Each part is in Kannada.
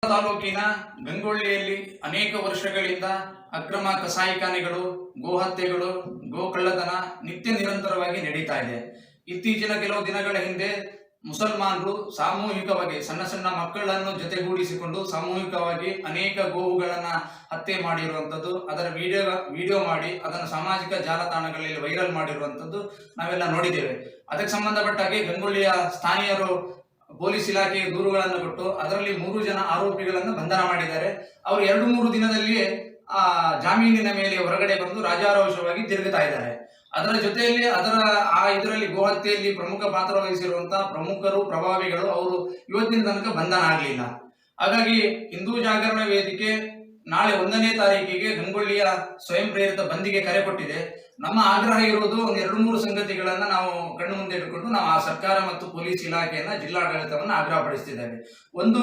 ತಾಲೂಕಿನ ಗಂಗೊಳ್ಳಿಯಲ್ಲಿ ಅನೇಕ ವರ್ಷಗಳಿಂದ ಅಕ್ರಮ ಕಸಾಯಿಖಾನೆಗಳು, ಗೋಹತ್ಯೆಗಳು, ಗೋಕಳ್ಳತನ ನಿತ್ಯ ನಿರಂತರವಾಗಿ ನಡೀತಾ ಇದೆ. ಇತ್ತೀಚಿನ ಕೆಲವು ದಿನಗಳ ಹಿಂದೆ ಮುಸಲ್ಮಾನರು ಸಾಮೂಹಿಕವಾಗಿ ಸಣ್ಣ ಸಣ್ಣ ಮಕ್ಕಳನ್ನು ಜೊತೆಗೂಡಿಸಿಕೊಂಡು ಸಾಮೂಹಿಕವಾಗಿ ಅನೇಕ ಗೋವುಗಳನ್ನ ಹತ್ಯೆ ಮಾಡಿರುವಂಥದ್ದು, ಅದರ ವಿಡಿಯೋ ಮಾಡಿ ಅದನ್ನು ಸಾಮಾಜಿಕ ಜಾಲತಾಣಗಳಲ್ಲಿ ವೈರಲ್ ಮಾಡಿರುವಂಥದ್ದು ನಾವೆಲ್ಲ ನೋಡಿದ್ದೇವೆ. ಅದಕ್ಕೆ ಸಂಬಂಧಪಟ್ಟ ಹಾಗೆ ಗಂಗೊಳ್ಳಿಯ ಸ್ಥಾನೀಯರು ಪೊಲೀಸ್ ಇಲಾಖೆಗೆ ದೂರುಗಳನ್ನು ಕೊಟ್ಟು ಅದರಲ್ಲಿ 3 ಜನ ಆರೋಪಿಗಳನ್ನು ಬಂಧನ ಮಾಡಿದ್ದಾರೆ. ಅವರು 2-3 ದಿನದಲ್ಲಿಯೇ ಜಾಮೀನಿನ ಮೇಲೆ ಹೊರಗಡೆ ಬಂದು ರಾಜಾರೋಷವಾಗಿ ತಿರುಗುತ್ತಾ ಇದ್ದಾರೆ. ಅದರ ಜೊತೆಯಲ್ಲಿ ಇದರಲ್ಲಿ ಗೋಹತ್ಯೆಯಲ್ಲಿ ಪ್ರಮುಖ ಪಾತ್ರ ವಹಿಸಿರುವಂತಹ ಪ್ರಮುಖರು, ಪ್ರಭಾವಿಗಳು ಅವರು ಇವತ್ತಿನ ತನಕ ಬಂಧನ ಆಗಲಿಲ್ಲ. ಹಾಗಾಗಿ ಹಿಂದೂ ಜಾಗರಣ ವೇದಿಕೆ ನಾಳೆ 1ನೇ ತಾರೀಕಿಗೆ ಗಂಗೊಳ್ಳಿಯ ಸ್ವಯಂ ಪ್ರೇರಿತ ಬಂದಿಗೆ ಕರೆ ಕೊಟ್ಟಿದೆ. ನಮ್ಮ ಆಗ್ರಹ ಇರುವುದು ಒಂದು 2-3 ಸಂಗತಿಗಳನ್ನ ನಾವು ಕಣ್ಣು ಮುಂದೆ ಇಟ್ಟುಕೊಂಡು ನಾವು ಆ ಸರ್ಕಾರ ಮತ್ತು ಪೊಲೀಸ್ ಇಲಾಖೆಯನ್ನ, ಜಿಲ್ಲಾಡಳಿತವನ್ನ ಆಗ್ರಹ ಪಡಿಸ್ತಿದ್ದೇವೆ. ಒಂದು,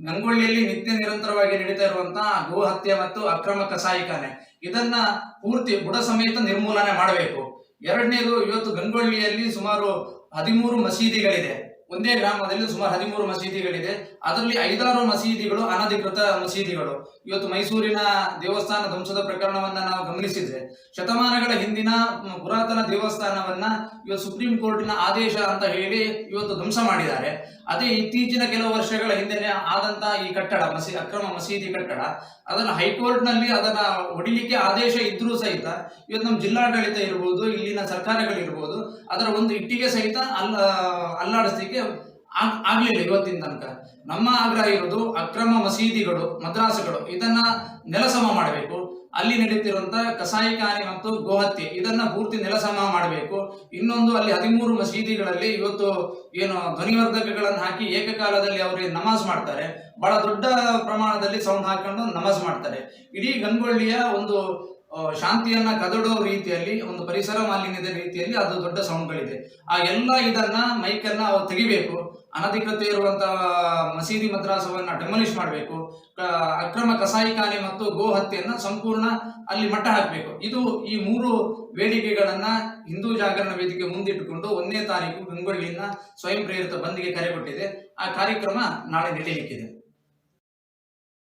ಗಂಗೊಳ್ಳಿಯಲ್ಲಿ ನಿತ್ಯ ನಿರಂತರವಾಗಿ ನಡೀತಾ ಇರುವಂತಹ ಗೋ ಹತ್ಯೆ ಮತ್ತು ಅಕ್ರಮ ಕಸಾಯಿಖಾನೆ ಇದನ್ನ ಪೂರ್ತಿ ಬುಡ ಸಮೇತ ನಿರ್ಮೂಲನೆ ಮಾಡಬೇಕು. ಎರಡನೇದು, ಇವತ್ತು ಗಂಗೊಳ್ಳಿಯಲ್ಲಿ ಸುಮಾರು 13 ಮಸೀದಿಗಳಿದೆ. ಒಂದೇ ಗ್ರಾಮದಲ್ಲಿ ಸುಮಾರು 13 ಮಸೀದಿಗಳಿದೆ. ಅದರಲ್ಲಿ 5-6 ಮಸೀದಿಗಳು ಅನಧಿಕೃತ ಮಸೀದಿಗಳು. ಇವತ್ತು ಮೈಸೂರಿನ ದೇವಸ್ಥಾನ ಧ್ವಂಸದ ಪ್ರಕರಣವನ್ನ ನಾವು ಗಮನಿಸಿದ್ರೆ, ಶತಮಾನಗಳ ಹಿಂದಿನ ಪುರಾತನ ದೇವಸ್ಥಾನವನ್ನ ಇವತ್ತು ಸುಪ್ರೀಂ ಕೋರ್ಟಿನ ಆದೇಶ ಅಂತ ಹೇಳಿ ಇವತ್ತು ಧ್ವಂಸ ಮಾಡಿದ್ದಾರೆ. ಅದೇ ಇತ್ತೀಚಿನ ಕೆಲವು ವರ್ಷಗಳ ಹಿಂದೆ ಆದಂತಹ ಈ ಕಟ್ಟಡ ಅಕ್ರಮ ಮಸೀದಿ ಕಟ್ಟಡ, ಅದನ್ನ ಹೈಕೋರ್ಟ್ ನಲ್ಲಿ ಅದನ್ನ ಹೊಡಿಲಿಕ್ಕೆ ಆದೇಶ ಇದ್ರೂ ಸಹಿತ ಇವತ್ತು ನಮ್ಮ ಜಿಲ್ಲಾಡಳಿತ ಇರ್ಬೋದು, ಇಲ್ಲಿನ ಸರ್ಕಾರಗಳಿರ್ಬೋದು, ಅದರ ಒಂದು ಇಟ್ಟಿಗೆ ಸಹಿತ ಅಲ್ಲಾಡಿಸ್ಲಿಕ್ಕೆ ಆಗ್ಲಿಲ್ಲ ಇವತ್ತಿನ ತನಕ. ನಮ್ಮ ಆಗ್ರಹ ಇರುವುದು ಅಕ್ರಮ ಮಸೀದಿಗಳು, ಮದ್ರಾಸುಗಳು ಇದನ್ನ ನೆಲಸಮ ಮಾಡಬೇಕು. ಅಲ್ಲಿ ನಡೀತಿರುವಂತಹ ಕಸಾಯಿಖಾನೆ ಮತ್ತು ಗೋಹತ್ಯೆ ಇದನ್ನ ಪೂರ್ತಿ ನೆಲಸಮ ಮಾಡಬೇಕು. ಇನ್ನೊಂದು, ಅಲ್ಲಿ 13 ಮಸೀದಿಗಳಲ್ಲಿ ಇವತ್ತು ಏನು ಧ್ವನಿವರ್ಧಕಗಳನ್ನು ಹಾಕಿ ಏಕಕಾಲದಲ್ಲಿ ಅವರು ನಮಾಜ್ ಮಾಡ್ತಾರೆ. ಬಹಳ ದೊಡ್ಡ ಪ್ರಮಾಣದಲ್ಲಿ ಸೌಂಡ್ ಹಾಕೊಂಡು ನಮಾಜ್ ಮಾಡ್ತಾರೆ. ಇಡೀ ಗಂಗೊಳ್ಳಿಯ ಒಂದು ಶಾಂತಿಯನ್ನ ಕದಡೋ ರೀತಿಯಲ್ಲಿ, ಒಂದು ಪರಿಸರ ಮಾಲಿನ್ಯದ ರೀತಿಯಲ್ಲಿ ಅದು ದೊಡ್ಡ ಸೌಂಡ್ಗಳಿದೆ. ಆ ಎಲ್ಲ ಇದನ್ನ ಮೈಕನ್ನ ಅವ್ರು ತೆಗಿಬೇಕು. ಅನಧಿಕೃತ ಇರುವಂತಹ ಮಸೀದಿ ಮದ್ರಾಸವನ್ನ ಡೆಮಾಲಿಷ್ ಮಾಡಬೇಕು. ಅಕ್ರಮ ಕಸಾಯಿಖಾನೆ ಮತ್ತು ಗೋ ಹತ್ಯೆಯನ್ನ ಸಂಪೂರ್ಣ ಅಲ್ಲಿ ಮಟ್ಟ ಹಾಕಬೇಕು. ಈ 3 ಬೇಡಿಕೆಗಳನ್ನ ಹಿಂದೂ ಜಾಗರಣ ವೇದಿಕೆ ಮುಂದಿಟ್ಟುಕೊಂಡು 1ನೇ ತಾರೀಕು ಗಂಗೊಳ್ಳಿಯನ್ನ ಸ್ವಯಂ ಪ್ರೇರಿತ ಬಂದ್ಗೆ ಕರೆ ಕೊಟ್ಟಿದೆ. ಆ ಕಾರ್ಯಕ್ರಮ ನಾಳೆ ನಡೆಯಲಿಕ್ಕಿದೆ.